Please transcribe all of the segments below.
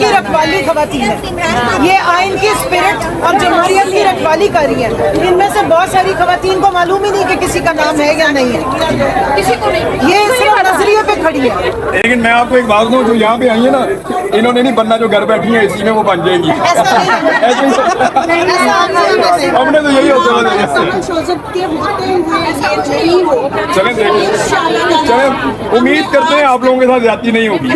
کی رکھوالی خواتین ہیں، یہ آئین کی اسپرٹ اور جمہوریت کی رکھوالی کر رہی ہیں. ان میں سے بہت ساری خواتین کو معلوم ہی نہیں کہ کسی کا نام ہے یا نہیں ہے، یہ صرف نظریے پہ کھڑی ہے. لیکن میں آپ کو ایک بات دوں، جو یہاں پہ آئی ہے نا، انہوں نے نہیں بننا، جو گھر بیٹھی ہیں اسی میں وہ بن جائیں گی. ہم نے تو یہی ہوتا ہے. چلیں دیکھیں، چلیں امید کرتے ہیں آپ لوگوں کے ساتھ زیادتی نہیں ہوگی.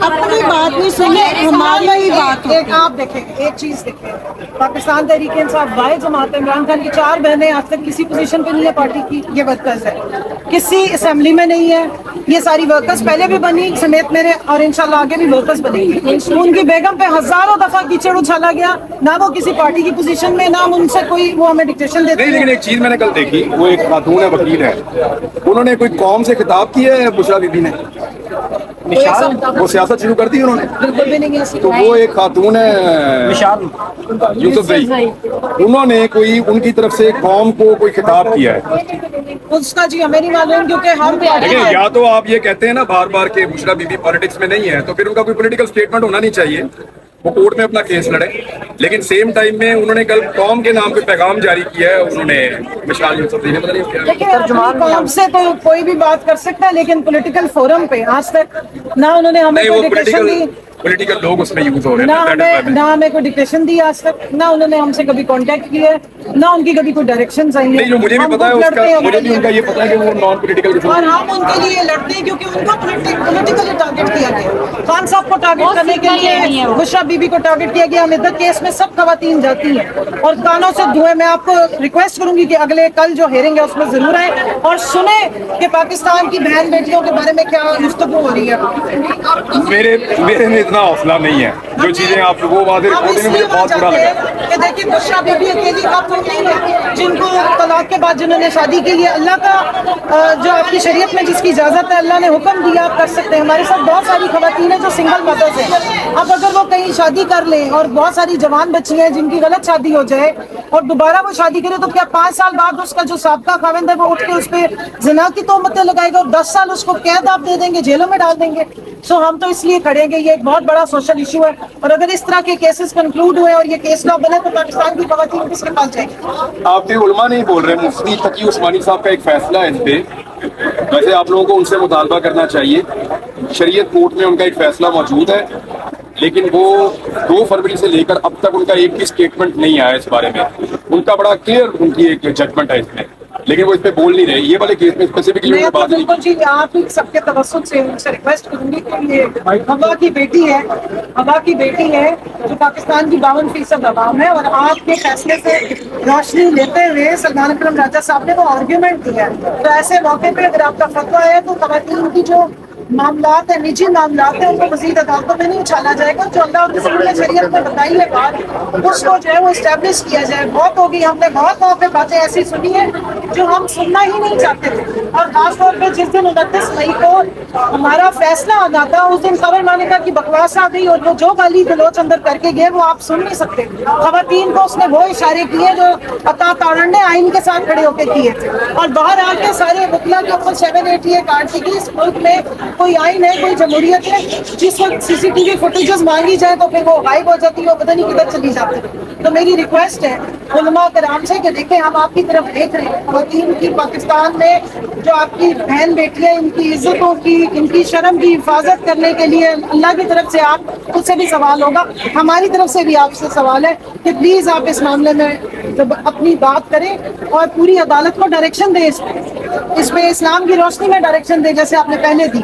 اپنی بات نہیں سنیں، ہماری ہی بات. ایک آپ دیکھیں، ایک چیز دیکھیں، پاکستان تحریک انصاف بائی جماعت عمران خان کی 4 بہنیں آج تک کسی پوزیشن پہ نہیں ہے پارٹی کی. یہ ورکرز ہے، کسی اسمبلی میں نہیں ہے. یہ ساری ورکرز پہلے بھی بنی سمیت میرے، اور انشاءاللہ آگے بھی ورکرز بنیں گی. ان کی بیگم پہ ہزاروں دفعہ کیچڑ اچھالا گیا، نہ وہ کسی پارٹی کی پوزیشن میں، نہ ان سے کوئی وہ ہمیں ڈکٹیشن دیتے نہیں، ہیں. لیکن ایک چیز میں نے کل دیکھی، وہ ایک خاتون ہے، وکیل ہے، انہوں نے کوئی قوم سے خطاب کیا ہے بشرا بی بی نے، وہ سیاست شروع کر دی انہوں نے. بالکل بھی نہیں ہے. تو وہ ایک خاتون ہے یوسف زئی، انہوں نے کوئی ان کی طرف سے قوم کو کوئی خطاب کیا ہے. اس کا جی ہمیں نہیں معلوم، کیونکہ ہم دیکھیں، یا تو آپ یہ کہتے ہیں نا بار بار کہ بشرا بی بی پالیٹکس میں نہیں ہے، تو پھر ان کا کوئی پولیٹیکل اسٹیٹمنٹ ہونا نہیں چاہیے، وہ کورٹ میں اپنا کیس لڑے. لیکن سیم ٹائم میں انہوں نے کل قوم کے نام پہ پیغام جاری کیا ہے، انہوں نے مشال یوسف زئی نے، پتہ نہیں کیا. قوم سے تو کوئی بھی بات کر سکتا ہے، لیکن پولیٹیکل فورم پہ آج تک نہ انہوں نے ہمیں کوئی ڈکٹیشن دی، پولیٹیکل لوگ اس میں یوز ہو رہے نہ ہیں. ہمیں کوئی ڈکٹیشن دی آج تک، نہ انہوں نے ہم سے کبھی کانٹیکٹ کیا ہے، نہ ان کی کبھی کوئی ڈائریکشنز آئی ہیں. نہیں، جو مجھے بھی پتا ہے اس کا، مجھے بھی ان کا یہ پتا ہے کہ وہ نان پولیٹیکل، اور ہم ان کے لیے لڑتے ہیں کیونکہ ان کو پولیٹیکلی ٹارگیٹ کیا گیا. خان صاحب کو ٹارگیٹ کرنے کے لیے بشرا بی بی کو ٹارگیٹ کیا گیا. امدت کیس میں سب خواتین جاتی ہیں اور کانوں سے دھوئے. میں آپ کو ریکویسٹ کروں گی کہ اگلے کل جو ہیئرنگ ہے اس میں ضرور آئیں اور سنیں کہ پاکستان کی بہن بیٹیوں کے بارے میں کیا گفتگو ہو رہی ہے. میرے میں اتنا حوصلہ نہیں ہے، جو چیزیں آپ وہ واضح رپورٹنگ میں مجھے بہت برا لگا. کہ دیکھیے بشرا بی بی اکیلی خاتون نہیں ہے جن کو طلاق کے بعد جنہوں نے شادی کی ہے. اللہ کا جو آپ کی شریعت میں جس کی اجازت ہے، اللہ نے حکم دیا آپ کر سکتے ہیں. ہمارے ساتھ بہت ساری خواتین ہیں جو سنگل مدرز ہیں. اب اگر وہ کہیں شادی کر لیں، اور بہت ساری جوان بچی ہیں جن کی غلط شادی ہو جائے اور دوبارہ وہ شادی کرے، تو کیا 5 سال بعد اس کا جو سابقہ خاوند ہے وہ اٹھ کے اس پہ زنا کی تہمتیں لگائے گا اور 10 سال اس کو قید آپ دے دیں گے، جیلوں میں ڈال دیں گے؟ سو ہم تو اس لیے کھڑے ہیں کہ یہ ایک بہت بڑا سوشل ایشو ہے، اور اگر اس طرح کے کیسز کنکلوڈ ہوئے اور یہ کیس لا بنے تو پاکستان کی خواتین کس کے پاس جائیں گی؟ آپ کے علماء نہیں بول رہے، مفتی تقی عثمانی صاحب کا ایک فیصلہ ہے اس پہ. ویسے آپ لوگوں کو ان سے مطالبہ کرنا چاہیے. شریعت کورٹ میں ان کا ایک فیصلہ موجود ہے، لیکن وہ 2 فروری سے لے کر اب تک ان کا ایک بھی اسٹیٹمنٹ نہیں آیا اس بارے میں. ان کا بڑا کلیئر ان کی ایک ججمنٹ ہے اس میں، لیکن وہ اس پہ بول نہیں رہے. یہ والے کیس میں اسپیسیفکلی میں بات نہیں. جی آپ سب کے توسط سے ان سے ریکویسٹ کروں گی کہ یہ ہوا کی بیٹی ہے، ہوا کی بیٹی ہے جو پاکستان کی 52% عوام ہے، اور آپ کے فیصلے سے روشنی لیتے ہوئے سلمان اکرم راجہ صاحب نے وہ آرگیومنٹ دیا ہے. تو ایسے موقع پہ اگر آپ کا فتویٰ ہے تو خواتین کی جو معاملات ہیں، نجی معاملات ہیں، ان کو مزید عدالتوں میں نہیں اچھالا جائے گا. جو اللہ اور رسول نے شریعت میں بتائی ہے بات، اس کو جو ہے وہ اسٹیبلش کیا جائے. بہت ہوگی، ہم نے بہت موقع باتیں ایسی سنی ہیں جو ہم سننا ہی نہیں چاہتے تھے. اور خاص طور پہ جس دن 29 مئی کو ہمارا فیصلہ آنا تھا، اس دن خبر مانیکا کی بکواس آ گئی، اور وہ جو گالی گلوچ اندر کر کے گئے وہ آپ سن نہیں سکتے. خواتین کو اس نے وہ اشارے کیے جو عطا تارڑ نے آئین کے ساتھ کھڑے ہو کے کیے تھے. اور باہر آ کے سارے وکلا کے اوپر 788 کاٹ کی گئی. اس ملک میں کوئی آئین ہے، کوئی جمہوریت ہے؟ جس وقت CCTV فوٹیجز مانگی جائے تو پھر وہ غائب ہو جاتی ہے، وہ پتہ نہیں کدھر چلی جاتی. تو میری ریکویسٹ ہے علماء کرام سے کہ دیکھیں ہم آپ کی طرف دیکھ رہے ہیں. خواتین کی پاکستان میں جو آپ کی بہن بیٹیاں، ان کی عزتوں کی، ان کی شرم کی حفاظت کرنے کے لیے اللہ کی طرف سے آپ خود سے بھی سوال ہوگا، ہماری طرف سے بھی آپ سے سوال ہے کہ پلیز آپ اس معاملے میں اپنی بات کریں اور پوری عدالت کو ڈائریکشن دیں. اس پہ اسلام کی روشنی میں ڈائریکشن دیں جیسے آپ نے پہلے دی.